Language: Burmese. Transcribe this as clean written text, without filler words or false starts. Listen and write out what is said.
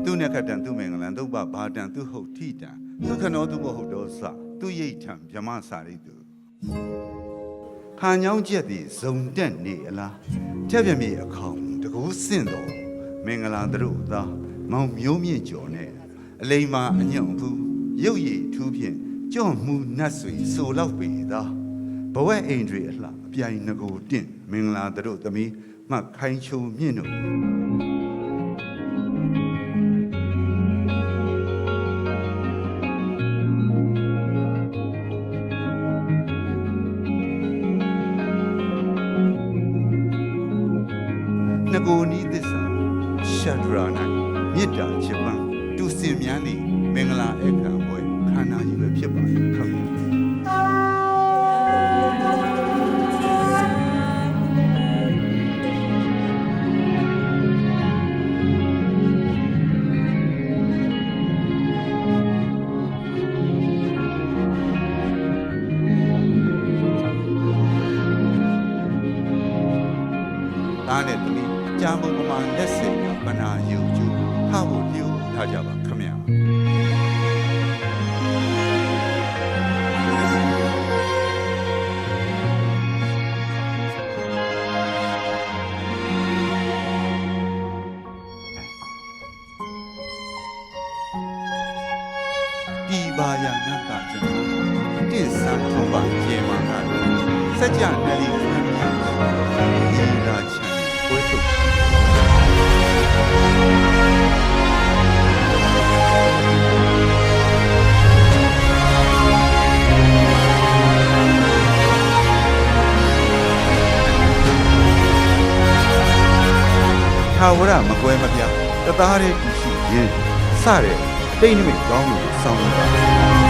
သူနဲ့ခတ်တန်သူမင်္ဂလန်သူ့ဘာတန်သူဟုတ်ထိတန်သူခနောသူမဟုတ်တော့စသူရိတ်ထံဗြဟ္မစာရိတုခါညောင်းချက်သည်ဇုံတက်နေအလားတက်ပြမြေအခေါင်တကူးစင့်တော်မင်္ဂလာတို့သာမောင်မျိုးမြင့်ကျော်နဲ့အလိမ္မာအညံ့ဘူးရုပ်ရည်ထူးဖြင့်ကြော့မှုနတ်ဆွေဆိုလောက်ပေသာဘဝအိမ်တွေအလှအပြိုင်ငကိုတင့်မင်္ဂလာတို့သမီးမှခိုင်ချုံမြင့်တို့ငကိုနီးသစ္စာရှဒရာ၌မေတ္တာချစ်ပန်းတူစင်မြန်းသည့်မင်္ဂလာအခမ်းပွဲခန္ဓာကြီးပဲဖြစ်ပါရဲ့ခင်ဗျာသားနဲ့သမီးကြာမုံပမာလက်စင်မနာယုံကြည်ဟောက်လျူထားကြပါခင်ဗျာဒီပါရနတ်ကကျွန်တော်တင့်ဆန်းထုံးပါကျေမာကစัจ जा နယ်လီခမ်းများဒီလာချမ်းပွဲထုတ်ထာဝရမကွဲမပြတ်တသားတည်းရှိရင်စတဲ့တိတ်နိမိတ်ကောင်းလို့ဆောင်းနေတာ